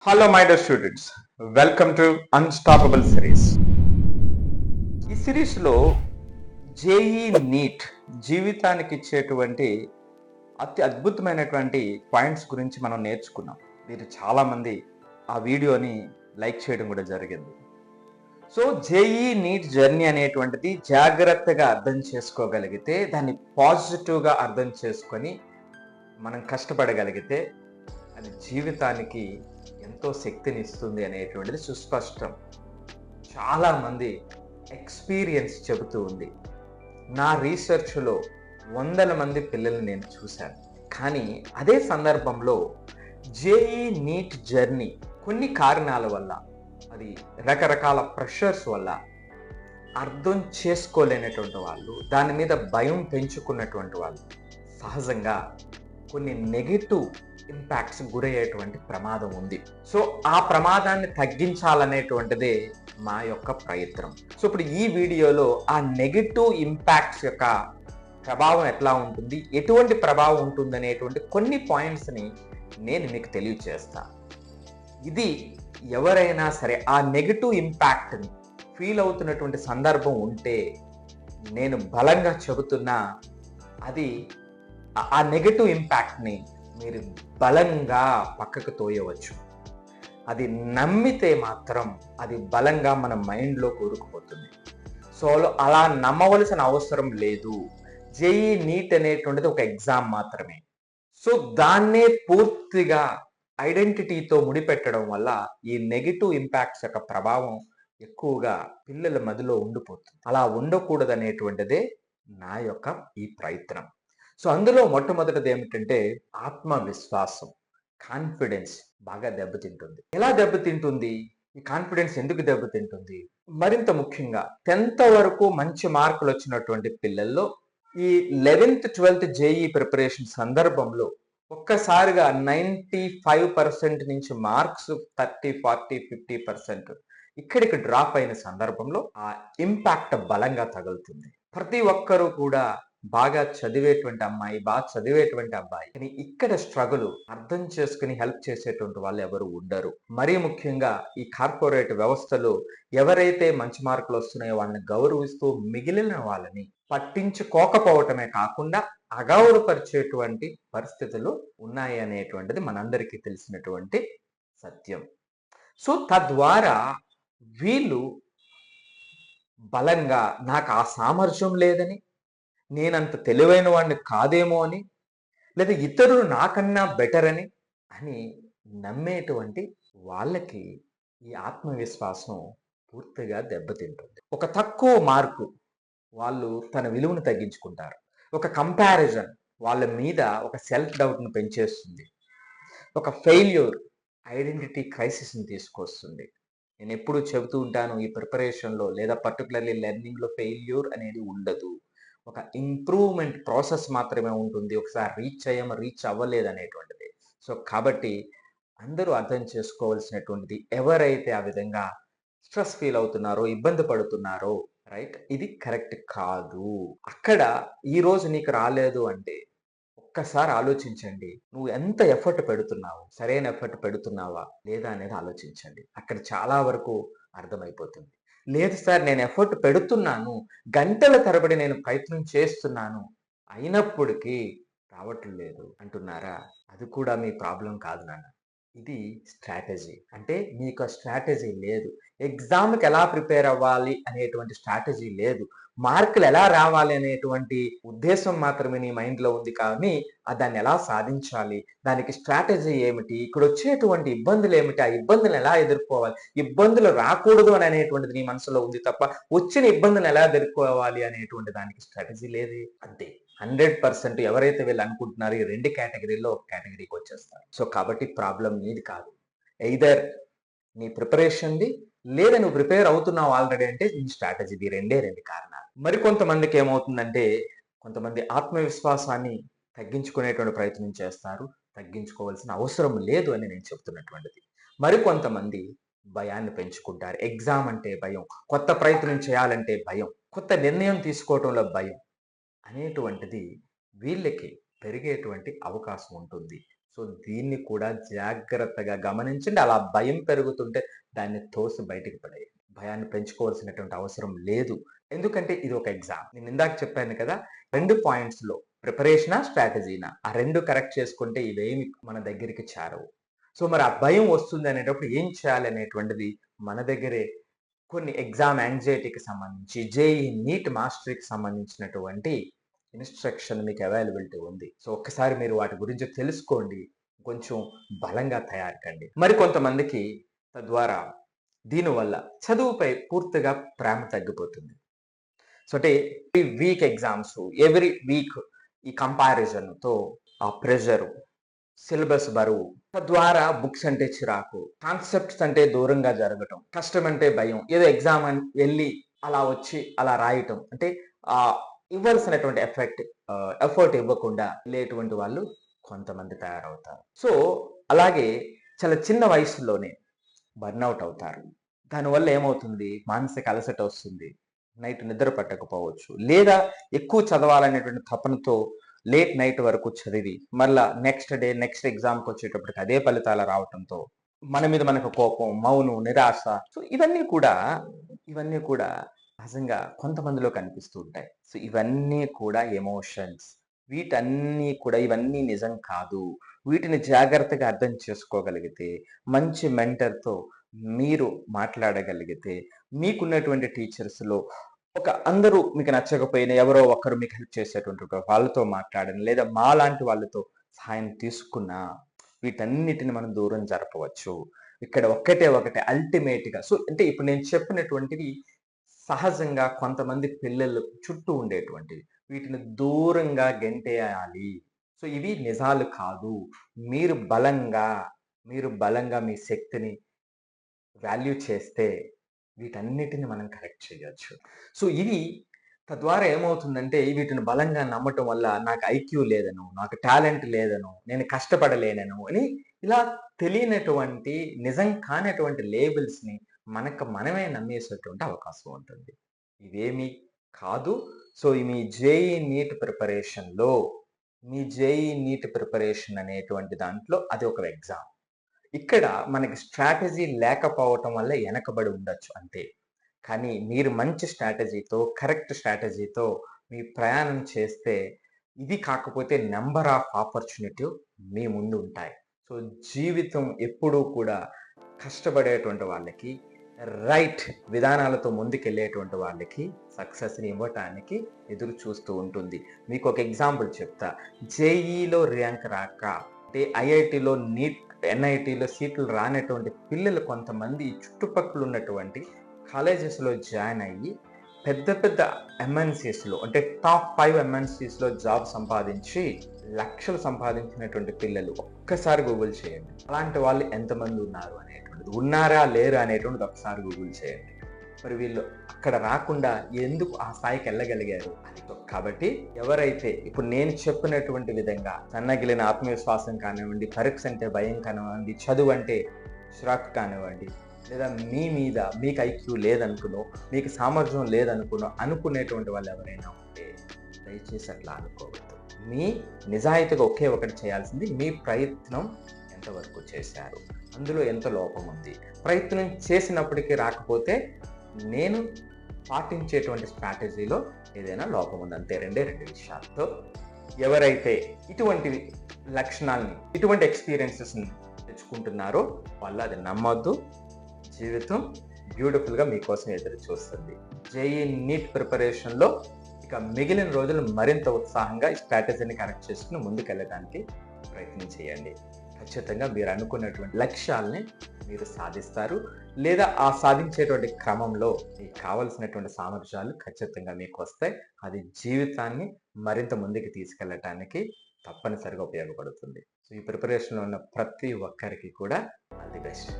Hello, my dear students. Welcome to Unstoppable series. ఈ సిరీస్లో JEE NEET జీవితానికి ఇచ్చేటువంటి అతి అద్భుతమైనటువంటి పాయింట్స్ గురించి మనం నేర్చుకున్నాం. మీరు చాలామంది ఆ వీడియోని లైక్ చేయడం కూడా జరిగింది. సో జేఈ నీట్ జర్నీ అనేటువంటిది జాగ్రత్తగా అర్థం చేసుకోగలిగితే, దాన్ని పాజిటివ్గా అర్థం చేసుకొని మనం కష్టపడగలిగితే అది జీవితానికి ఎంతో శక్తిని ఇస్తుంది అనేటువంటిది సుస్పష్టం. చాలామంది ఎక్స్పీరియన్స్ చెబుతూ ఉంది. నా రీసెర్చ్లో వందల మంది పిల్లల్ని నేను చూశాను. కానీ అదే సందర్భంలో జేఈ నీట్ జర్నీ కొన్ని కారణాల వల్ల, అది రకరకాల ప్రెషర్స్ వల్ల అర్థం చేసుకోలేనటువంటి వాళ్ళు, దాని మీద భయం పెంచుకున్నటువంటి వాళ్ళు సహజంగా కొన్ని నెగటివ్ ఇంపాక్ట్స్ గురయ్యేటువంటి ప్రమాదం ఉంది. సో ఆ ప్రమాదాన్ని తగ్గించాలనేటువంటిదే మా యొక్క ప్రయత్నం. సో ఇప్పుడు ఈ వీడియోలో ఆ నెగటివ్ ఇంపాక్ట్స్ యొక్క ప్రభావం ఎట్లా ఉంటుంది, ఎటువంటి ప్రభావం ఉంటుంది అనేటువంటి కొన్ని పాయింట్స్ని నేను మీకు తెలియచేస్తా. ఇది ఎవరైనా సరే ఆ నెగటివ్ ఇంపాక్ట్ని ఫీల్ అవుతున్నటువంటి సందర్భం ఉంటే, నేను బలంగా చెబుతున్నా, అది ఆ నెగటివ్ ఇంపాక్ట్ని మీరు బలంగా పక్కకు తోయవచ్చు. అది నమ్మితే మాత్రం అది బలంగా మన మైండ్లో కూరుకుపోతుంది. సో అలా నమ్మవలసిన అవసరం లేదు. జేఈ నీట్ అనేటువంటిది ఒక ఎగ్జామ్ మాత్రమే. సో దాన్నే పూర్తిగా ఐడెంటిటీతో ముడిపెట్టడం వల్ల ఈ నెగిటివ్ ఇంపాక్ట్స్ యొక్క ప్రభావం ఎక్కువగా పిల్లల మదిలో ఉండిపోతుంది. అలా ఉండకూడదు అనేటువంటిదే నా యొక్క ఈ ప్రయత్నం. సో అందులో మొట్టమొదటిది ఏమిటంటే ఆత్మవిశ్వాసం, కాన్ఫిడెన్స్ బాగా దెబ్బతింటుంది. ఎలా దెబ్బతింటుంది? ఈ కాన్ఫిడెన్స్ ఎందుకు దెబ్బతింటుంది? మరింత ముఖ్యంగా 10th వరకు మంచి మార్కులు వచ్చినటువంటి పిల్లల్లో ఈ 11th 12th జేఈ ప్రిపరేషన్ సందర్భంలో ఒక్కసారిగా 95% నుంచి మార్క్స్ 30, 40, 50% ఇక్కడికి డ్రాప్ అయిన సందర్భంలో ఆ ఇంపాక్ట్ బలంగా తగులుతుంది. ప్రతి ఒక్కరూ కూడా బాగా చదివేటువంటి అమ్మాయి, బాగా చదివేటువంటి అబ్బాయి, కానీ ఇక్కడ స్ట్రగుల్ అర్థం చేసుకుని హెల్ప్ చేసేటువంటి వాళ్ళు ఎవరు ఉండరు. మరీ ముఖ్యంగా ఈ కార్పొరేట్ వ్యవస్థలో ఎవరైతే మంచి మార్కులు వస్తున్నాయో వాళ్ళని గౌరవిస్తూ మిగిలిన వాళ్ళని పట్టించుకోకపోవటమే కాకుండా అగౌరవపరిచేటువంటి పరిస్థితులు ఉన్నాయి అనేటువంటిది మనందరికీ తెలిసినటువంటి సత్యం. సో తద్వారా వీళ్ళు బలంగా నాకు ఆ సామర్థ్యం లేదని, నేనంత తెలివైన వాడిని కాదేమో అని, లేదా ఇతరులు నాకన్నా బెటర్ అని నమ్మేటువంటి వాళ్ళకి ఈ ఆత్మవిశ్వాసం పూర్తిగా దెబ్బతింటుంది. ఒక తక్కువ మార్కు వాళ్ళు తన విలువను తగ్గించుకుంటారు. ఒక కంపారిజన్ వాళ్ళ మీద ఒక సెల్ఫ్ డౌట్ను పెంచేస్తుంది. ఒక ఫెయిల్యూర్ ఐడెంటిటీ క్రైసిస్ని తీసుకొస్తుంది. నేను ఎప్పుడూ చెబుతూ ఉంటాను, ఈ ప్రిపరేషన్లో లేదా పర్టికులర్లీ లెర్నింగ్లో ఫెయిల్యూర్ అనేది ఉండదు. ఒక ఇంప్రూవ్మెంట్ ప్రాసెస్ మాత్రమే ఉంటుంది. ఒకసారి రీచ్ అవ్వలేదు అనేటువంటిది. సో కాబట్టి అందరూ అర్థం చేసుకోవాల్సినటువంటిది, ఎవరైతే ఆ విధంగా స్ట్రెస్ ఫీల్ అవుతున్నారో, ఇబ్బంది పడుతున్నారో, రైట్, ఇది కరెక్ట్ కాదు. అక్కడ ఈరోజు నీకు రాలేదు అంటే ఒక్కసారి ఆలోచించండి. నువ్వు ఎంత ఎఫర్ట్ పెడుతున్నావు, సరైన ఎఫర్ట్ పెడుతున్నావా లేదా అనేది ఆలోచించండి. అక్కడ చాలా వరకు అర్థమైపోతుంది. లేదు సార్, నేను ఎఫర్ట్ పెడుతున్నాను, గంటల తరబడి నేను ప్రయత్నం చేస్తున్నాను, అయినప్పటికీ రావట్లేదు అంటున్నారా? అది కూడా మీ ప్రాబ్లం కాదు నాన్న. ఇది స్ట్రాటజీ. అంటే మీకు స్ట్రాటజీ లేదు. ఎగ్జామ్కి ఎలా ప్రిపేర్ అవ్వాలి అనేటువంటి స్ట్రాటజీ లేదు. మార్కులు ఎలా రావాలి అనేటువంటి ఉద్దేశం మాత్రమే నీ మైండ్లో ఉంది. కానీ దాన్ని ఎలా సాధించాలి, దానికి స్ట్రాటజీ ఏమిటి, ఇక్కడ వచ్చేటువంటి ఇబ్బందులు ఏమిటి, ఆ ఇబ్బందులను ఎలా ఎదుర్కోవాలి, ఇబ్బందులు రాకూడదు అని అనేటువంటిది నీ మనసులో ఉంది తప్ప వచ్చిన ఇబ్బందులను ఎలా ఎదుర్కోవాలి అనేటువంటి దానికి స్ట్రాటజీ లేదే. అంతే. 100% ఎవరైతే వీళ్ళు అనుకుంటున్నారో ఈ 2 కేటగిరీల్లో ఒక కేటగిరీకి వచ్చేస్తారు. సో కాబట్టి ప్రాబ్లం నీది కాదు. ఎయిదర్ నీ ప్రిపరేషన్ది, లేదా నువ్వు ప్రిపేర్ అవుతున్నావు ఆల్రెడీ అంటే నీ స్ట్రాటజీది. రెండు కారణాలు. మరికొంతమందికి ఏమవుతుందంటే, కొంతమంది ఆత్మవిశ్వాసాన్ని తగ్గించుకునేటువంటి ప్రయత్నం చేస్తారు. తగ్గించుకోవాల్సిన అవసరం లేదు అని నేను చెప్తున్నటువంటిది. మరికొంతమంది భయాన్ని పెంచుకుంటారు. ఎగ్జామ్ అంటే భయం, కొత్త ప్రయత్నం చేయాలంటే భయం, కొత్త నిర్ణయం తీసుకోవటంలో భయం అనేటువంటిది వీళ్ళకి పెరిగేటువంటి అవకాశం ఉంటుంది. సో దీన్ని కూడా జాగ్రత్తగా గమనించండి. అలా భయం పెరుగుతుంటే దాన్ని తోసి బయటికి పడేయండి. భయాన్ని పెంచుకోవాల్సినటువంటి అవసరం లేదు. ఎందుకంటే ఇది ఒక ఎగ్జామ్. నేను ఇందాక చెప్పాను కదా! 2 పాయింట్స్‌లో ప్రిపరేషనా? స్ట్రాటజీనా? ఆ 2 కరెక్ట్ చేసుకుంటే ఇవేమి మన దగ్గరికి చేరవు. సో మరి ఆ భయం వస్తుంది అనేటప్పుడు ఏం చేయాలి అనేటువంటిది మన దగ్గరే కొన్ని ఎగ్జామ్ యాంగ్జైటీకి సంబంధించి, జేఈఈ నీట్ మాస్టరీకి సంబంధించినటువంటి ఇన్‌స్ట్రక్షన్ మీకు అవైలబిలిటీ ఉంది. సో ఒక్కసారి మీరు వాటి గురించి తెలుసుకోండి. కొంచెం బలంగా తయారు కండి. మరికొంతమందికి తద్వారా దీనివల్ల చదువుపై పూర్తిగా ప్రేమ తగ్గిపోతుంది. సో అంటే ఈ వీక్ ఎగ్జామ్స్, ఎవ్రీ వీక్ ఈ కంపారిజన్‌తో ఆ ప్రెషరు, సిలబస్ బరువు, తద్వారా బుక్స్ అంటే చిరాకు, కాన్సెప్ట్స్ అంటే దూరంగా జరగటం, కష్టం అంటే భయం, ఏదో ఎగ్జామ్ అని వెళ్ళి అలా వచ్చి అలా రాయటం, అంటే ఇవ్వాల్సినటువంటి ఎఫర్ట్ ఇవ్వకుండా వెళ్ళేటువంటి వాళ్ళు కొంతమంది తయారవుతారు. సో అలాగే చాలా చిన్న వయసులోనే బర్న్అవుట్ అవుతారు. దానివల్ల ఏమవుతుంది, మానసిక అలసట వస్తుంది, నైట్ నిద్ర పట్టకపోవచ్చు, లేదా ఎక్కువ చదవాలనేటువంటి తపనతో లేట్ నైట్ వరకు చదివి మళ్ళా నెక్స్ట్ డే నెక్స్ట్ ఎగ్జామ్కి వచ్చేటప్పటికి అదే ఫలితాలు రావటంతో మన మీద మనకు కోపం, మౌనం, నిరాశ. సో ఇవన్నీ కూడా సహజంగా కొంతమందిలో కనిపిస్తూ ఉంటాయి. సో ఇవన్నీ కూడా ఎమోషన్స్. ఇవన్నీ నిజం కాదు. వీటిని జాగ్రత్తగా అర్థం చేసుకోగలిగితే, మంచి మెంటర్తో మీరు మాట్లాడగలిగితే, మీకున్నటువంటి టీచర్స్‌లో అందరూ మీకు నచ్చకపోయినా ఎవరో ఒకరు మీకు హెల్ప్ చేసేటువంటి వాళ్ళతో మాట్లాడండి, లేదా మాలాంటి వాళ్ళతో సహాయం తీసుకున్నా వీటన్నిటిని మనం దూరం జరపవచ్చు. ఇక్కడ ఒకటే అల్టిమేట్‌గా. సో అంటే ఇప్పుడు నేను చెప్పినటువంటివి సహజంగా కొంతమంది పిల్లలు చుట్టూ ఉండేటువంటివి. వీటిని దూరంగా గెంటేయాలి. సో ఇవి నిజాలు కాదు. మీరు బలంగా మీ శక్తిని వాల్యూ చేస్తే వీటన్నిటిని మనం కరెక్ట్ చేయొచ్చు. సో ఇది తద్వారా ఏమవుతుందంటే వీటిని బలంగా నమ్మటం వల్ల నాకు ఐక్యూ లేదనో, నాకు టాలెంట్ లేదనో, నేను కష్టపడలేననో అని ఇలా తెలియనటువంటి, నిజం కానటువంటి లేబుల్స్‌ని మనకు మనమే నమ్మేసేటువంటి అవకాశం ఉంటుంది. ఇవేమీ కాదు. సో మీ జేఈఈ నీట్ ప్రిపరేషన్ అనేటువంటి దాంట్లో అది ఒక ఎగ్జామ్. ఇక్కడ మనకి స్ట్రాటజీ లేకపోవటం వల్ల వెనకబడి ఉండొచ్చు అంతే. కానీ మీరు మంచి స్ట్రాటజీతో, కరెక్ట్ స్ట్రాటజీతో మీ ప్రయాణం చేస్తే ఇది కాకపోతే నంబర్ ఆఫ్ ఆపర్చునిటీ మీ ముందు ఉంటాయి. సో జీవితం ఎప్పుడూ కూడా కష్టపడేటువంటి వాళ్ళకి, రైట్ విధానాలతో ముందుకెళ్ళేటువంటి వాళ్ళకి సక్సెస్ని ఇవ్వటానికి ఎదురు చూస్తూ ఉంటుంది. మీకు ఒక ఎగ్జాంపుల్ చెప్తా. జేఈలో ర్యాంక్ రాక, అంటే ఐఐటిలో ఎన్ఐటిలో సీట్లు రానటువంటి పిల్లలు కొంతమంది చుట్టుపక్కల ఉన్నటువంటి కాలేజెస్లో జాయిన్ అయ్యి పెద్ద ఎంఎన్సీస్లో, అంటే టాప్ 5 ఎంఎన్సీస్లో జాబ్ సంపాదించి లక్షలు సంపాదించినటువంటి పిల్లలు ఒక్కసారి గూగుల్ చేయండి. అలాంటి వాళ్ళు ఎంతమంది ఉన్నారు అనేటువంటిది, ఉన్నారా లేరా అనేటువంటిది ఒకసారి గూగుల్ చేయండి. మరి వీళ్ళు అక్కడ రాకుండా ఎందుకు ఆ స్థాయికి వెళ్ళగలిగారు అని. కాబట్టి ఎవరైతే ఇప్పుడు నేను చెప్పినటువంటి విధంగా సన్నగిలిన ఆత్మవిశ్వాసం కానివ్వండి, పరీక్ష అంటే భయం కానివ్వండి, చదువు అంటే చిరాకు కానివ్వండి, లేదా మీకు ఐక్యూ లేదనుకునో, మీకు సామర్థ్యం లేదనుకునో అనుకునేటువంటి వాళ్ళు ఎవరైనా ఉంటే దయచేసి అట్లా అనుకోవద్దు. మీ నిజాయితీగా ఒకటి చేయాల్సింది, మీ ప్రయత్నం ఎంతవరకు చేశారు, అందులో ఎంత లోపం ఉంది. ప్రయత్నం చేసినప్పటికీ రాకపోతే నేను పాటించేటువంటి స్ట్రాటజీలో ఏదైనా లోపం ఉంది, అంతే. రెండు విషయాలతో ఎవరైతే ఇటువంటి లక్షణాలని, ఇటువంటి ఎక్స్పీరియన్సెస్ని తెచ్చుకుంటున్నారో వాళ్ళు అది నమ్మొద్దు. జీవితం బ్యూటిఫుల్గా మీకోసం ఎదురు చూస్తుంది. జేఈఈ నీట్ ప్రిపరేషన్లో ఇక మిగిలిన రోజులు మరింత ఉత్సాహంగా ఈ స్ట్రాటజీని కరెక్ట్ చేసుకుని ముందుకెళ్ళడానికి ప్రయత్నం చేయండి. ఖచ్చితంగా మీరు అనుకున్నటువంటి లక్ష్యాలని మీరు సాధిస్తారు, లేదా ఆ సాధించేటువంటి క్రమంలో మీకు కావలసినటువంటి సామర్థ్యాలు ఖచ్చితంగా మీకు వస్తాయి. అది జీవితాన్ని మరింత ముందుకు తీసుకెళ్ళటానికి తప్పనిసరిగా ఉపయోగపడుతుంది. సో ఈ ప్రిపరేషన్లో ఉన్న ప్రతి ఒక్కరికి కూడా ఆల్ ది బెస్ట్.